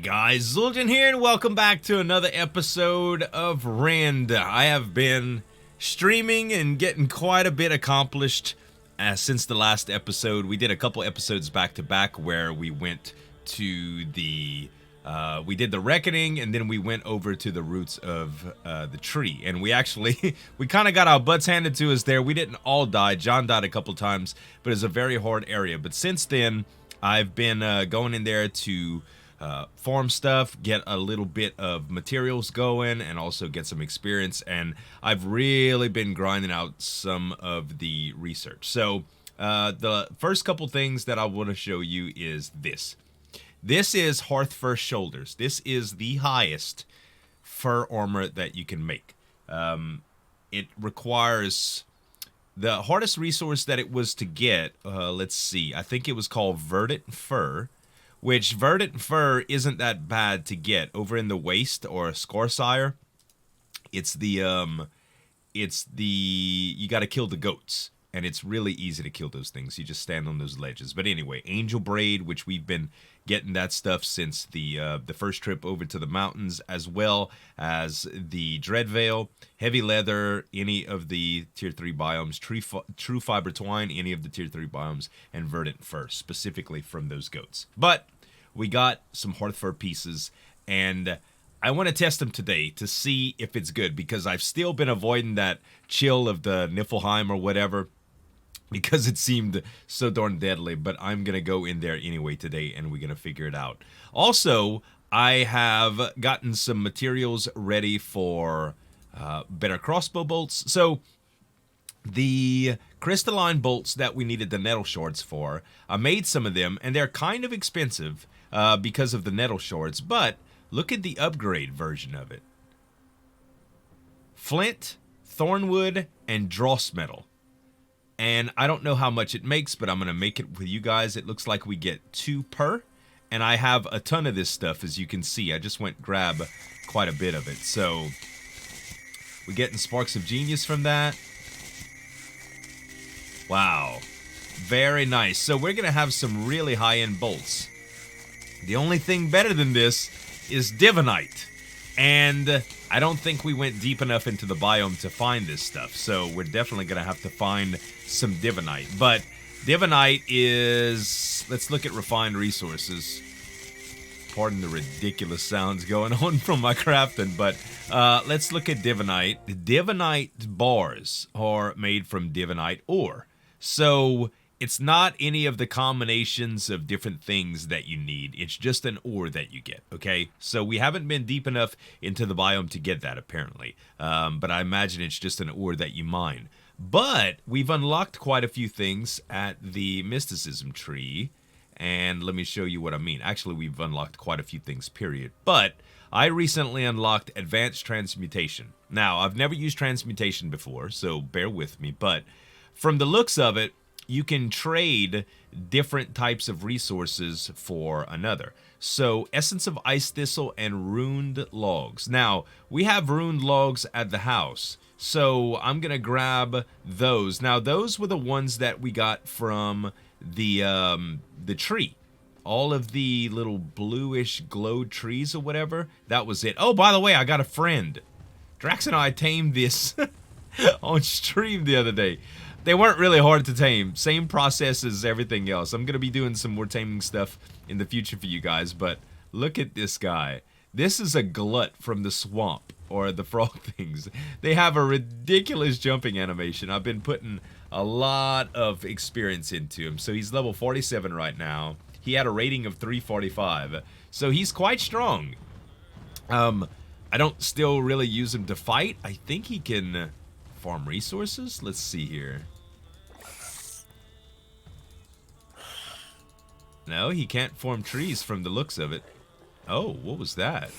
guys, Zul'jin here, and welcome back to another episode of Rend. I have been streaming and getting quite a bit accomplished since the last episode. We did a couple episodes back to back where we went to the we did the reckoning, and then we went over to the roots of the tree, and we actually we kind of got our butts handed to us there. We didn't all die. John died a couple times, but it's a very hard area. But since then, I've been going in there to farm stuff, get a little bit of materials going, and also get some experience. And I've really been grinding out some of the research. So the first couple things that I want to show you is this. This is Hearth Fur Shoulders. This is the highest fur armor that you can make. It requires the hardest resource that it was to get. Let's see. I think it was called Verdant Fur, which Verdant Fur isn't that bad to get. Over in the Waste or Scorsire, it's the you got to kill the goats, and it's really easy to kill those things. You just stand on those ledges. But anyway, Angel Braid, which we've been getting that stuff since the first trip over to the mountains, as well as the Dread Veil, Heavy Leather, any of the Tier 3 biomes, True Fiber Twine, any of the Tier 3 biomes, and Verdant Fur, specifically from those goats. But we got some Hearth Fur pieces, and I want to test them today to see if it's good, because I've still been avoiding that chill of the Niflheim or whatever, because it seemed so darn deadly. But I'm going to go in there anyway today, and we're going to figure it out. Also, I have gotten some materials ready for better crossbow bolts. So the crystalline bolts that we needed the nettle shards for, I made some of them, and they're kind of expensive because of the nettle shards. But look at the upgrade version of it. Flint, Thornwood, and Dross Metal. And I don't know how much it makes, but I'm going to make it with you guys. It looks like we get 2 per. And I have a ton of this stuff, as you can see. I just went grab quite a bit of it. So we're getting Sparks of Genius from that. Wow. Very nice. So we're going to have some really high-end bolts. The only thing better than this is Demonite. And I don't think we went deep enough into the biome to find this stuff. So we're definitely going to have to find some Demonite. But Demonite is... Let's look at refined resources. Pardon the ridiculous sounds going on from my crafting. But let's look at Demonite. Demonite bars are made from Demonite ore. So it's not any of the combinations of different things that you need. It's just an ore that you get, okay? So we haven't been deep enough into the biome to get that, apparently. But I imagine it's just an ore that you mine. But we've unlocked quite a few things at the mysticism tree. And let me show you what I mean. Actually, we've unlocked quite a few things, period. But I recently unlocked advanced transmutation. Now, I've never used transmutation before, so bear with me. But from the looks of it, you can trade different types of resources for another. So, Essence of Ice Thistle and Runed Logs. Now, we have Runed Logs at the house, so I'm going to grab those. Now, those were the ones that we got from the tree. All of the little bluish glowed trees or whatever, that was it. Oh, by the way, I got a friend. Drax and I tamed this on stream the other day. They weren't really hard to tame. Same process as everything else. I'm going to be doing some more taming stuff in the future for you guys, but look at this guy. This is a glut from the swamp, or the frog things. They have a ridiculous jumping animation. I've been putting a lot of experience into him. So he's level 47 right now. He had a rating of 345. So he's quite strong. I don't still really use him to fight. I think he can farm resources. Let's see here. No, he can't form trees from the looks of it. Oh, what was that?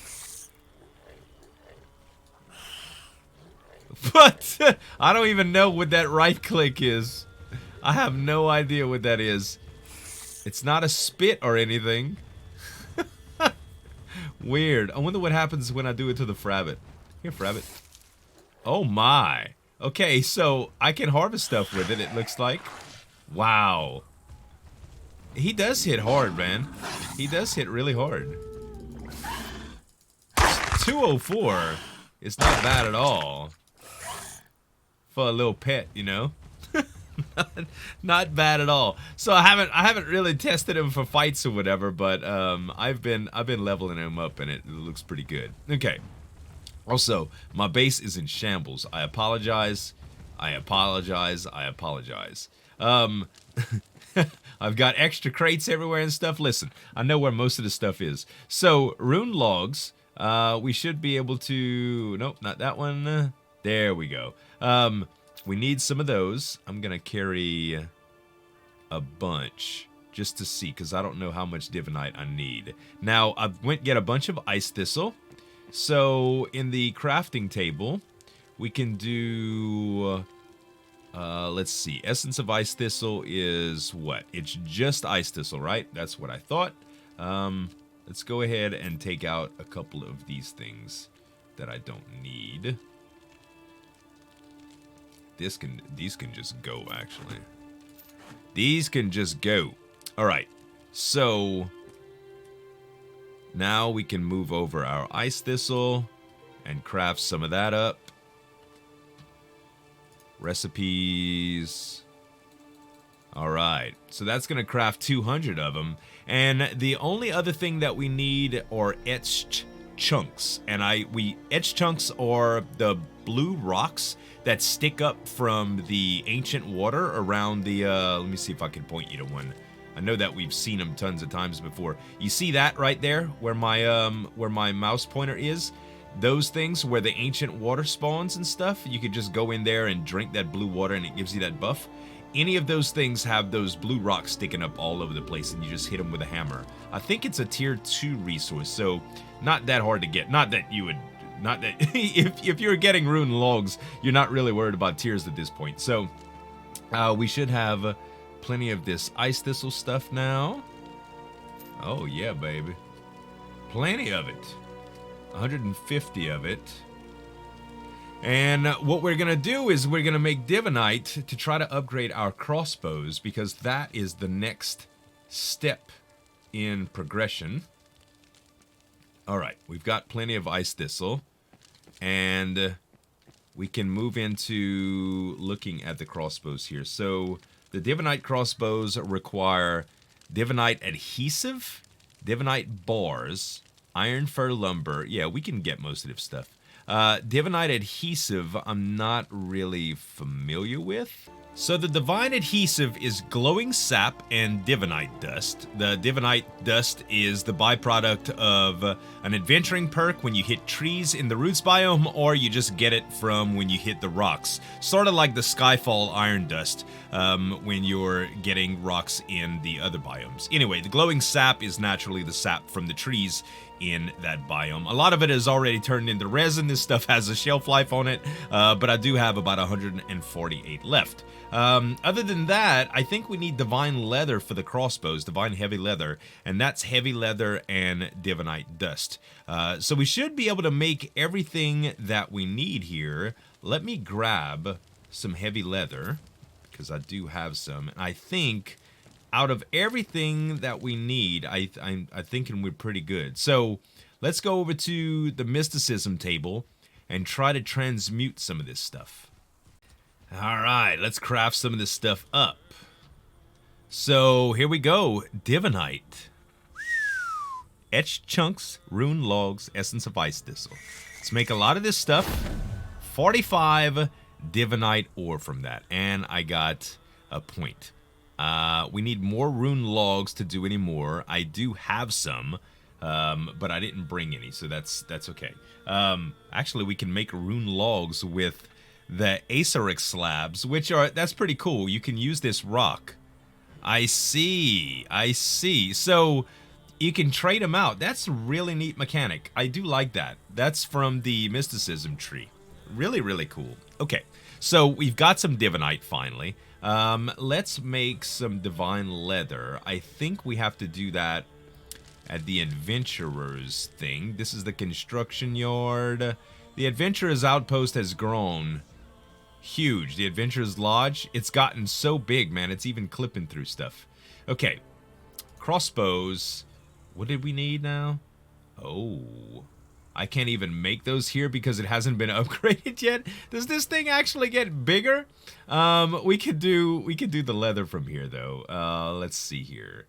What? I don't even know what that right click is. I have no idea what that is. It's not a spit or anything. Weird. I wonder what happens when I do it to the Frabbit. Here, Frabbit. Oh my. Okay, so I can harvest stuff with it, it looks like. Wow. He does hit hard, man. He does hit really hard. 204 is not bad at all. For a little pet, you know? Not bad at all. So I haven't really tested him for fights or whatever, but I've been leveling him up and it looks pretty good. Okay. Also, my base is in shambles. I apologize. I apologize. I apologize. I've got extra crates everywhere and stuff. Listen, I know where most of the stuff is. So, rune logs. We should be able to... Nope, not that one. There we go. We need some of those. I'm going to carry a bunch just to see, because I don't know how much Divinite I need. Now, I went get a bunch of Ice Thistle. So, in the crafting table, we can do... let's see. Essence of Ice Thistle is what? It's just Ice Thistle, right? That's what I thought. Let's go ahead and take out a couple of these things that I don't need. These can just go, actually. These can just go. Alright. So, now we can move over our Ice Thistle and craft some of that up. Recipes. Alright, so that's going to craft 200 of them. And the only other thing that we need are etched chunks. And etched chunks are the blue rocks that stick up from the ancient water around the, let me see if I can point you to one. I know that we've seen them tons of times before. You see that right there where my mouse pointer is? Those things where the ancient water spawns and stuff, you could just go in there and drink that blue water and it gives you that buff. Any of those things have those blue rocks sticking up all over the place and you just hit them with a hammer. I think it's a tier 2 resource, so not that hard to get. Not that if you're getting rune logs, you're not really worried about tiers at this point. So we should have plenty of this Ice Thistle stuff now. Oh yeah, baby. Plenty of it. 150 of it. And what we're going to do is we're going to make Divinite to try to upgrade our crossbows, because that is the next step in progression. Alright, we've got plenty of Ice Thistle. And we can move into looking at the crossbows here. So the Divinite crossbows require Divinite Adhesive, Divinite bars, Iron Fur Lumber. Yeah, we can get most of this stuff. Divinite Adhesive, I'm not really familiar with. So the Divine Adhesive is glowing sap and Divinite dust. The Divinite dust is the byproduct of an adventuring perk when you hit trees in the roots biome, or you just get it from when you hit the rocks. Sort of like the Skyfall Iron Dust when you're getting rocks in the other biomes. Anyway, the glowing sap is naturally the sap from the trees in that biome. A lot of it is already turned into resin. This stuff has a shelf life on it, but I do have about 148 left. Other than that, I think we need Divine Leather for the crossbows, Divine Heavy Leather, and that's Heavy Leather and Divinite Dust. So we should be able to make everything that we need here. Let me grab some Heavy Leather, because I do have some. I think out of everything that we need, I'm thinking we're pretty good. So let's go over to the mysticism table and try to transmute some of this stuff. Alright, let's craft some of this stuff up. So here we go. Divinite. Etched chunks, rune logs, essence of Ice Thistle. Let's make a lot of this stuff. 45 Divinite ore from that. And I got a point. We need more rune logs to do any more. I do have some, but I didn't bring any, so that's okay. Actually, we can make rune logs with the Acerix slabs, that's pretty cool. You can use this rock. I see. So you can trade them out. That's a really neat mechanic. I do like that. That's from the mysticism tree. Really, really cool. Okay, so we've got some Divinite finally. Let's make some Divine Leather. I think we have to do that at the Adventurers thing. This is the construction yard. The Adventurers Outpost has grown huge. The Adventurers Lodge, it's gotten so big, man. It's even clipping through stuff. Okay. Crossbows. What did we need now? Oh. I can't even make those here because it hasn't been upgraded yet. Does this thing actually get bigger? We could do the leather from here though. Let's see here.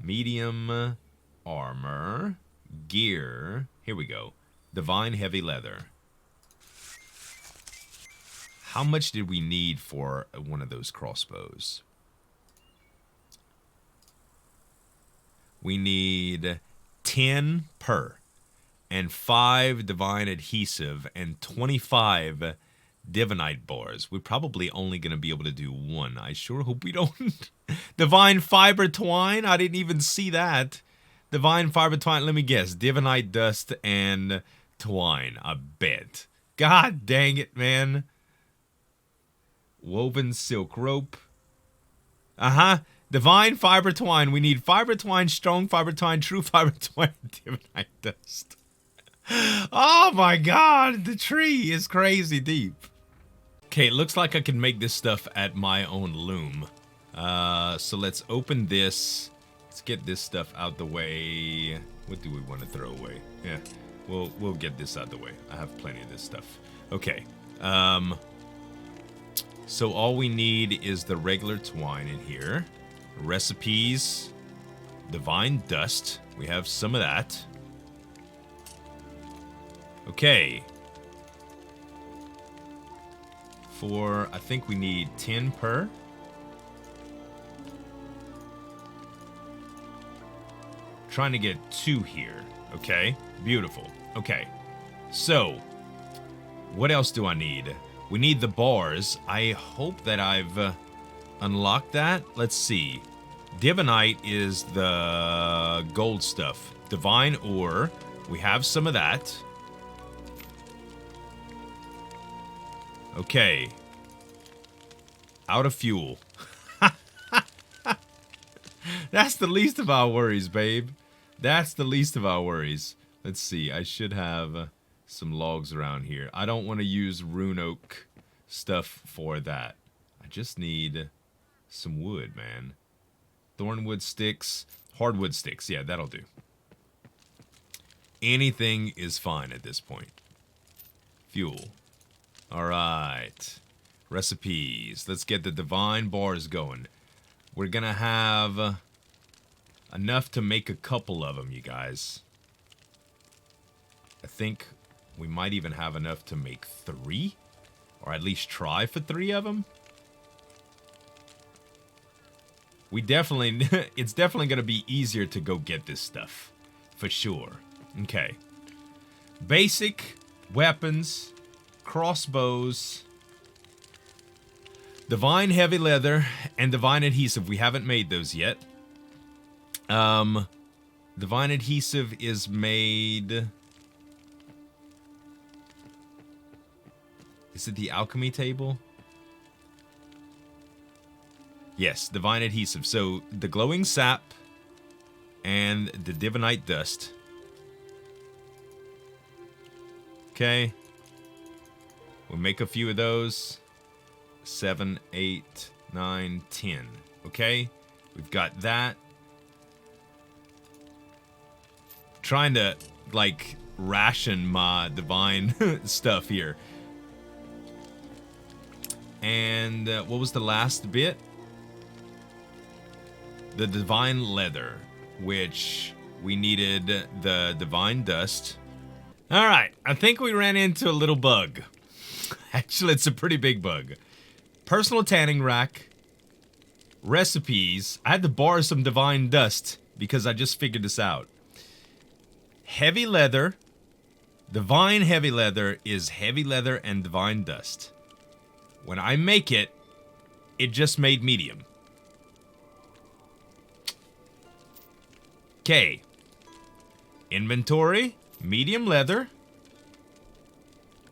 Medium armor, gear. Here we go. Divine heavy leather. How much did we need for one of those crossbows? We need 10 per. And 5 divine adhesive and 25 divinite bars. We're probably only going to be able to do 1. I sure hope we don't. Divine fiber twine? I didn't even see that. Divine fiber twine, let me guess. Divinite dust and twine, I bet. God dang it, man. Woven silk rope. Divine fiber twine. We need fiber twine, strong fiber twine, true fiber twine, divinite dust. Oh my god, the tree is crazy deep. Okay, it looks like I can make this stuff at my own loom. So let's open this. Let's get this stuff out the way. What do we want to throw away? Yeah, we'll get this out the way. I have plenty of this stuff. Okay. So all we need is the regular twine in here. Recipes. Divine dust. We have some of that. Okay. I think we need 10 per. Trying to get 2 here. Okay, beautiful. Okay, so what else do I need? We need the bars. I hope that I've unlocked that. Let's see. Divinite is the gold stuff. Divine ore. We have some of that. Okay. Out of fuel. That's the least of our worries, babe. That's the least of our worries. Let's see. I should have some logs around here. I don't want to use rune oak stuff for that. I just need some wood, man. Thornwood sticks. Hardwood sticks. Yeah, that'll do. Anything is fine at this point. Fuel. Alright. Recipes. Let's get the divine bars going. We're gonna have enough to make a couple of them, you guys. I think we might even have enough to make 3. Or at least try for 3 of them. We definitely... it's definitely gonna be easier to go get this stuff. For sure. Okay. Basic weapons... crossbows, divine heavy leather, and divine adhesive. We haven't made those yet. Divine adhesive is made... Is it the alchemy table? Yes, divine adhesive. So, the glowing sap and the divinite dust. Okay. We'll make a few of those. 7, 8, 9, 10. Okay? We've got that. Trying to, like, ration my divine stuff here. And what was the last bit? The divine leather, which we needed the divine dust. Alright, I think we ran into a little bug. Actually, it's a pretty big bug. Personal tanning rack. Recipes. I had to borrow some divine dust because I just figured this out. Heavy leather. Divine heavy leather is heavy leather and divine dust. When I make it, it just made medium. Okay. Inventory. Medium leather.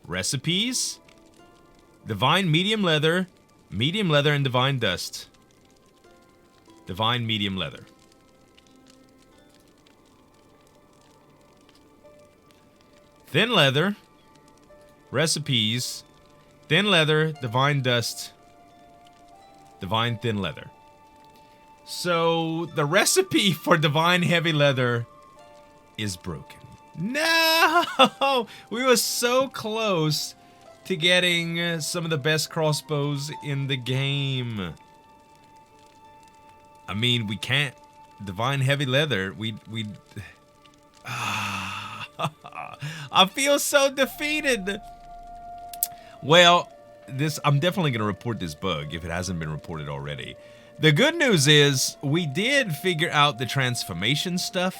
Recipes. Divine medium leather and divine dust. Divine medium leather. Thin leather. Recipes. Thin leather, divine dust. Divine thin leather. So, the recipe for divine heavy leather is broken. No! We were so close to getting some of the best crossbows in the game. I mean, we can't. Divine heavy leather. We. I feel so defeated. Well, I'm definitely going to report this bug if it hasn't been reported already. The good news is we did figure out the transformation stuff.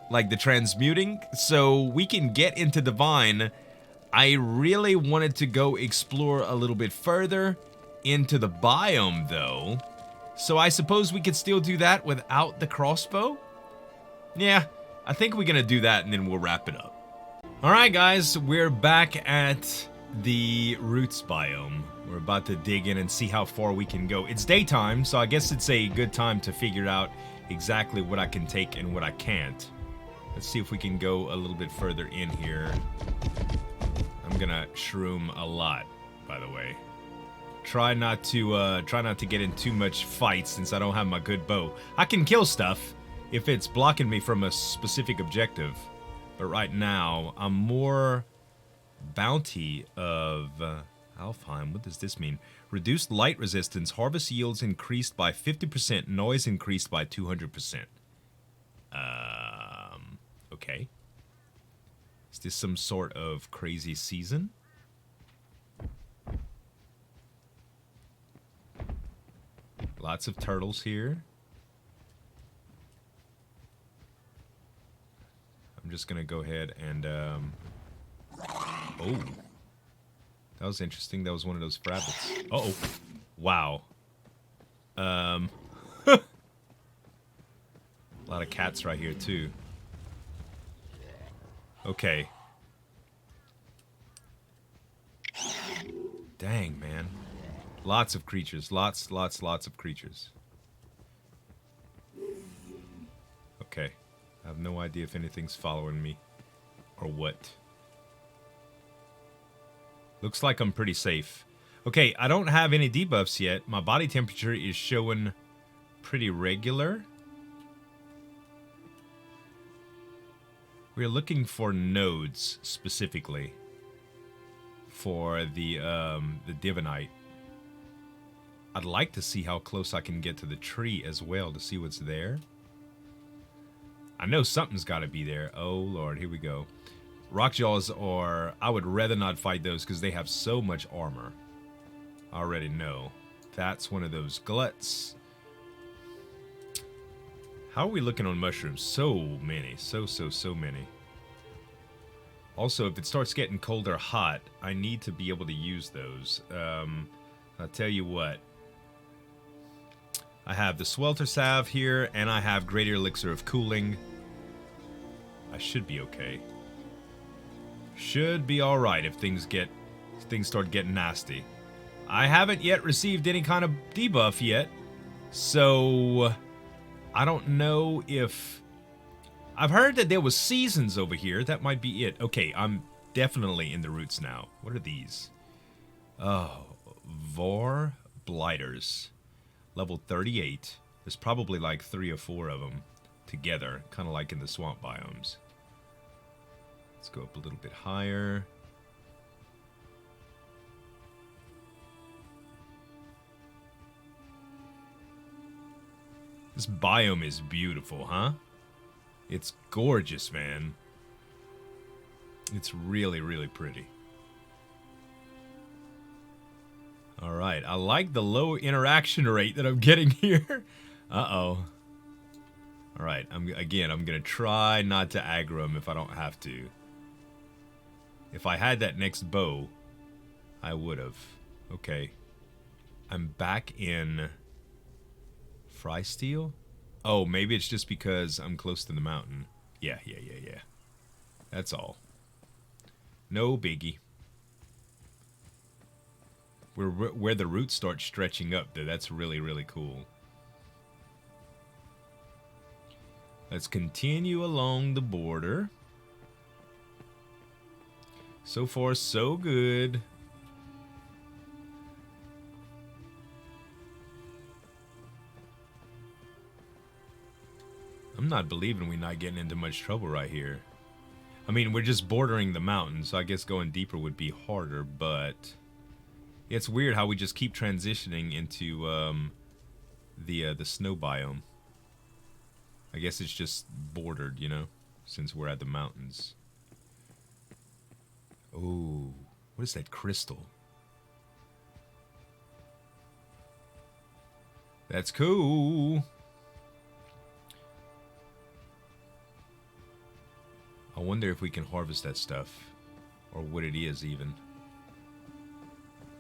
Like the transmuting, so we can get into Divine. I really wanted to go explore a little bit further into the biome, though. So I suppose we could still do that without the crossbow? Yeah, I think we're gonna do that and then we'll wrap it up. Alright guys, we're back at the roots biome. We're about to dig in and see how far we can go. It's daytime, so I guess it's a good time to figure out exactly what I can take and what I can't. Let's see if we can go a little bit further in here. I'm gonna shroom a lot, by the way. Try not to get in too much fight since I don't have my good bow. I can kill stuff if it's blocking me from a specific objective. But right now, I'm more bounty of Alfheim. What does this mean? Reduced light resistance. Harvest yields increased by 50%. Noise increased by 200%. Okay. Is this some sort of crazy season? Lots of turtles here. I'm just gonna go ahead and oh, that was interesting. That was one of those rabbits. Uh-oh. Wow. A lot of cats right here too. Okay. Dang, man. Lots of creatures. Lots of creatures. Okay. I have no idea if anything's following me. Or what. Looks like I'm pretty safe. Okay, I don't have any debuffs yet. My body temperature is showing pretty regular. We're looking for nodes, specifically. For the Demonite. I'd like to see how close I can get to the tree as well to see what's there. I know something's got to be there. Oh, Lord, here we go. Rockjaws are... I would rather not fight those because they have so much armor. I already know. That's one of those gluts. How are we looking on mushrooms? So many. So many. Also, if it starts getting cold or hot, I need to be able to use those. I'll tell you what. I have the Swelter Salve here, and I have Greater Elixir of Cooling. I should be okay. Should be alright if things start getting nasty. I haven't yet received any kind of debuff yet, so I don't know if... I've heard that there was seasons over here. That might be it. Okay, I'm definitely in the roots now. What are these? Oh, Vor Blighters. Level 38. There's probably like 3 or 4 of them together, kind of like in the swamp biomes. Let's go up a little bit higher. This biome is beautiful, huh? It's gorgeous, man. It's really, really pretty. Alright, I like the low interaction rate that I'm getting here. Uh-oh. Alright, I'm gonna try not to aggro him if I don't have to. If I had that next bow, I would've. Okay. I'm back in... Frysteel? Oh, maybe it's just because I'm close to the mountain. Yeah. That's all. No biggie. Where the roots start stretching up, though, that's really, really cool. Let's continue along the border. So far, so good. I'm I'm not believing we're not getting into much trouble right here. I mean, we're just bordering the mountains, so I guess going deeper would be harder, but it's weird how we just keep transitioning into the snow biome. I guess it's just bordered, you know, since we're at the mountains. Oh, what is that crystal? That's cool. I wonder if we can harvest that stuff, or what it is even.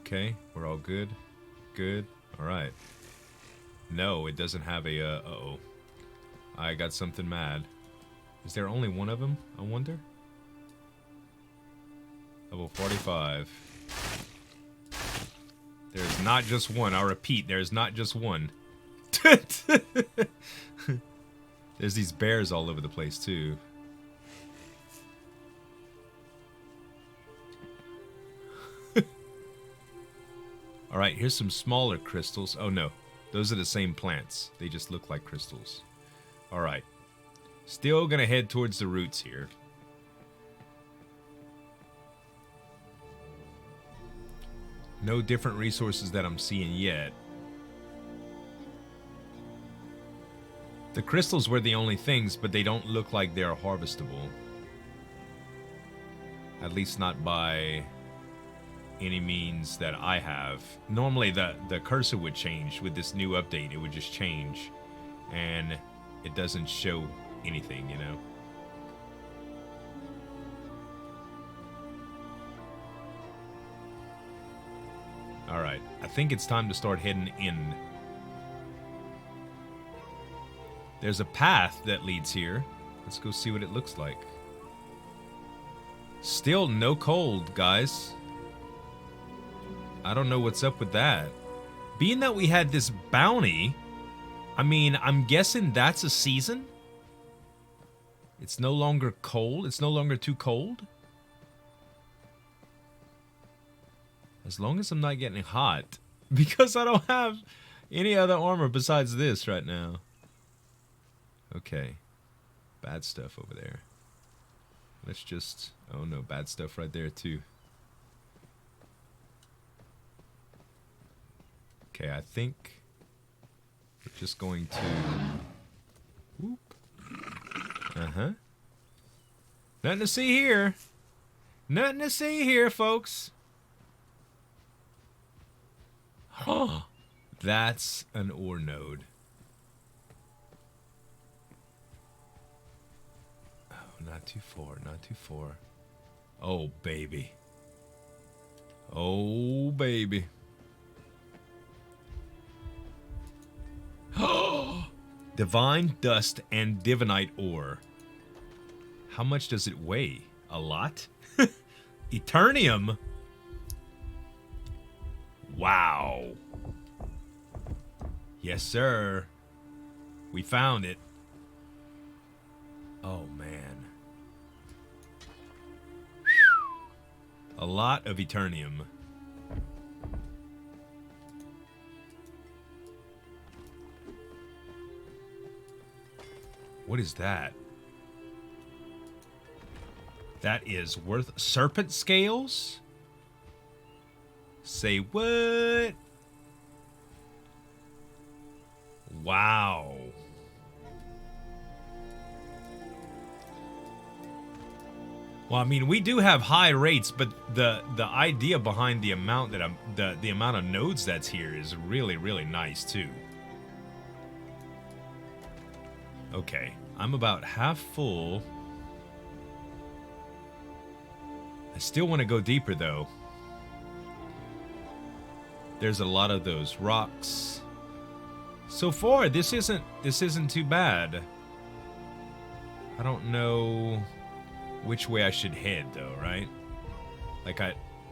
Okay, we're all good. Good. All right. No, it doesn't have a. Uh-oh. I got something mad. Is there only one of them? I wonder. Level 45. There's not just one. I repeat, there's not just one. There's these bears all over the place too. Alright, here's some smaller crystals. Oh no, those are the same plants. They just look like crystals. Alright. Still gonna head towards the roots here. No different resources that I'm seeing yet. The crystals were the only things, but they don't look like they're harvestable. At least not by any means that I have. Normally the cursor would change with this new update. It would just change. And it doesn't show anything, you know? Alright, I think it's time to start heading in. There's a path that leads here. Let's go see what it looks like. Still no cold, guys. I don't know what's up with that. Being that we had this bounty, I mean, I'm guessing that's a season? It's no longer cold? It's no longer too cold? As long as I'm not getting hot. Because I don't have any other armor besides this right now. Okay. Bad stuff over there. Let's just... Oh no, bad stuff right there too. Okay, I think we're just going to... Whoop. Uh-huh. Nothing to see here. Nothing to see here, folks. Huh. That's an ore node. Oh, not too far, not too far. Oh, baby. Oh, baby. Divine dust and divinite ore. How much does it weigh? A lot? Eternium? Wow. Yes, sir. We found it. Oh, man. A lot of Eternium. What is that? That is worth... Serpent scales? Say what? Wow. Well, I mean, we do have high rates, but the idea behind the amount that the amount of nodes that's here is really, really nice too. Okay, I'm about half full. I still want to go deeper though. There's a lot of those rocks. So far, this isn't too bad. I don't know which way I should head though, right? Like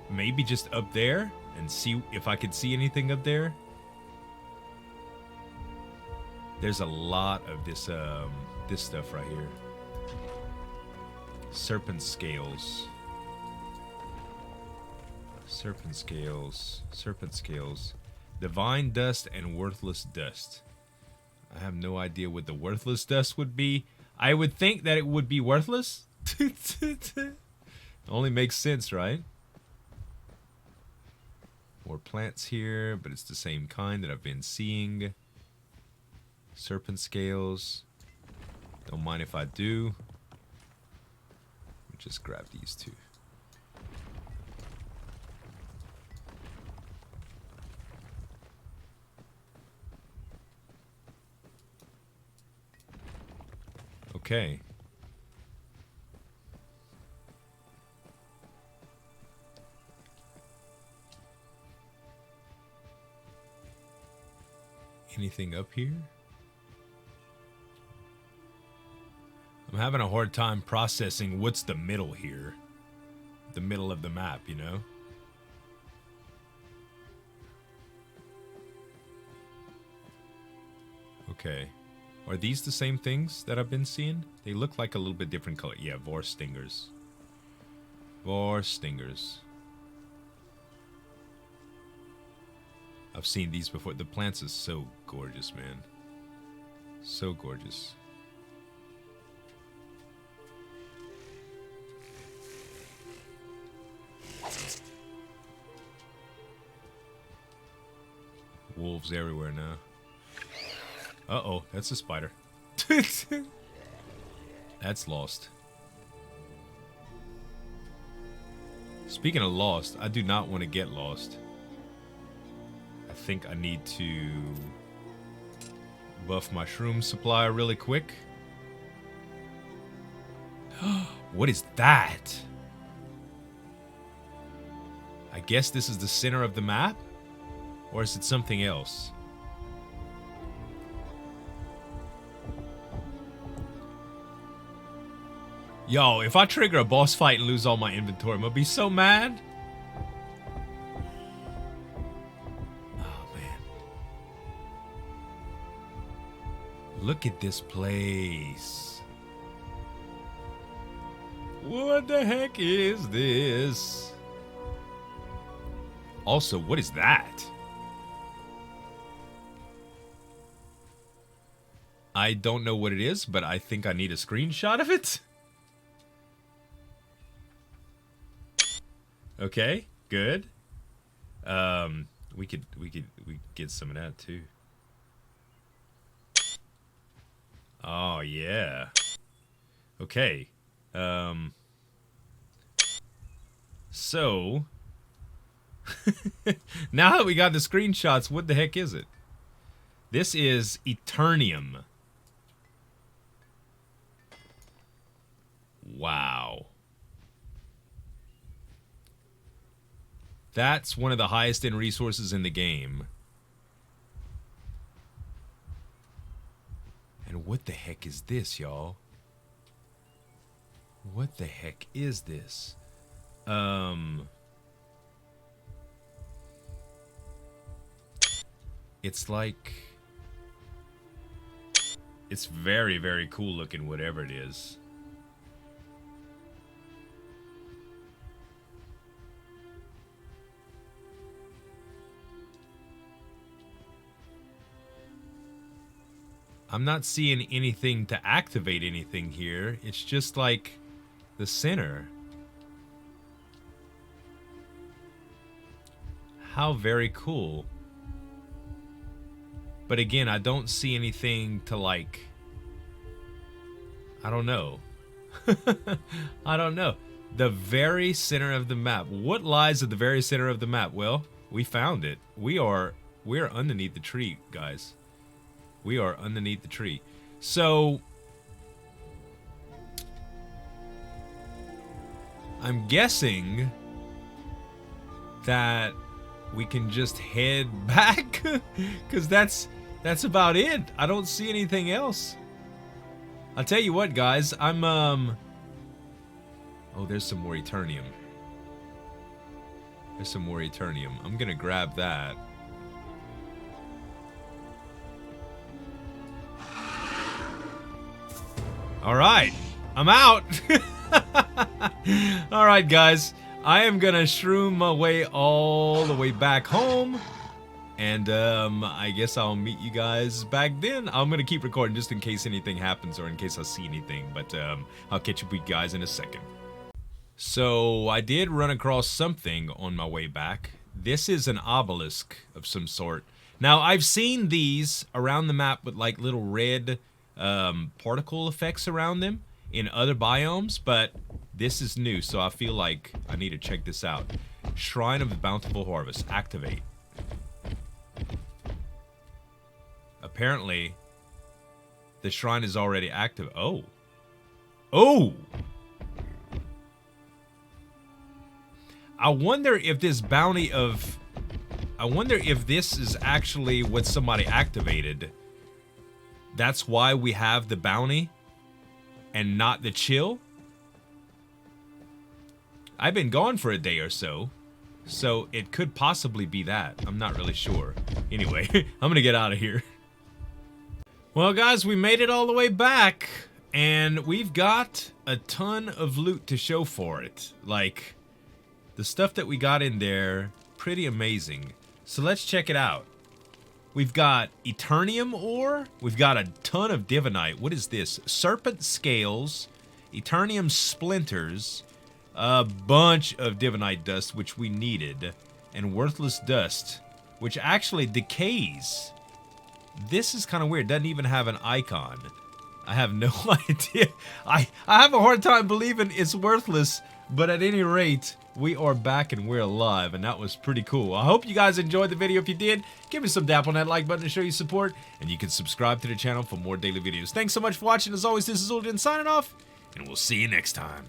maybe just up there and see if I could see anything up there. There's a lot of this this stuff right here. Serpent scales. Serpent scales. Serpent scales. Divine dust and worthless dust. I have no idea what the worthless dust would be. I would think that it would be worthless. Only makes sense, right? More plants here, but it's the same kind that I've been seeing. Serpent scales. Don't mind if I do. Just grab these two. Okay. Anything up here? I'm having a hard time processing what's the middle here. The middle of the map, you know? Okay. Are these the same things that I've been seeing? They look like a little bit different color. Yeah, Vor Stingers. Vor Stingers. I've seen these before. The plants are so gorgeous, man. So gorgeous. Wolves everywhere now. Uh-oh, that's a spider. That's lost. Speaking of lost, I do not want to get lost. I think I need to buff my shroom supply really quick. What is that? I guess this is the center of the map? Or is it something else? Yo, if I trigger a boss fight and lose all my inventory, I'm gonna be so mad. Oh, man. Look at this place. What the heck is this? Also, what is that? I don't know what it is, but I think I need a screenshot of it. Okay, good. We could get some of that too. Oh yeah. Okay. So now that we got the screenshots, what the heck is it? This is Eternium. Wow. That's one of the highest end resources in the game. And what the heck is this, y'all? What the heck is this? It's like... It's very, very cool looking, whatever it is. I'm not seeing anything to activate anything here. It's just like the center. How very cool. But again, I don't see anything to like... I don't know. I don't know. The very center of the map. What lies at the very center of the map? Well, we found it. We're underneath the tree, guys. We are underneath the tree. So, I'm guessing that we can just head back, because that's about it. I don't see anything else. I'll tell you what, guys. I'm oh, there's some more Eternium. There's some more Eternium. I'm gonna grab that. All right, I'm out. All right, guys, I am gonna shroom my way all the way back home. And I guess I'll meet you guys back then. I'm gonna keep recording just in case anything happens or in case I see anything, but I'll catch up with you guys in a second. So I did run across something on my way back. This is an obelisk of some sort. Now I've seen these around the map with like little red particle effects around them in other biomes, but this is new, so I feel like I need to check this out. Shrine of the Bountiful Harvest, activate. Apparently, the shrine is already active. Oh. Oh! I wonder if this bounty of... I wonder if this is actually what somebody activated. That's why we have the bounty and not the chill. I've been gone for a day or so, so it could possibly be that. I'm not really sure. Anyway, I'm gonna get out of here. Well, guys, we made it all the way back, and we've got a ton of loot to show for it. Like, the stuff that we got in there, pretty amazing. So let's check it out. We've got Eternium ore. We've got a ton of Divinite. What is this? Serpent scales, Eternium splinters, a bunch of Divinite dust, which we needed, and worthless dust, which actually decays. This is kind of weird. Doesn't even have an icon. I have no idea. I have a hard time believing it's worthless, but at any rate, we are back and we're alive, and that was pretty cool. I hope you guys enjoyed the video. If you did, give me some dap on that like button to show your support, and you can subscribe to the channel for more daily videos. Thanks so much for watching. As always, this is Ulden signing off, and we'll see you next time.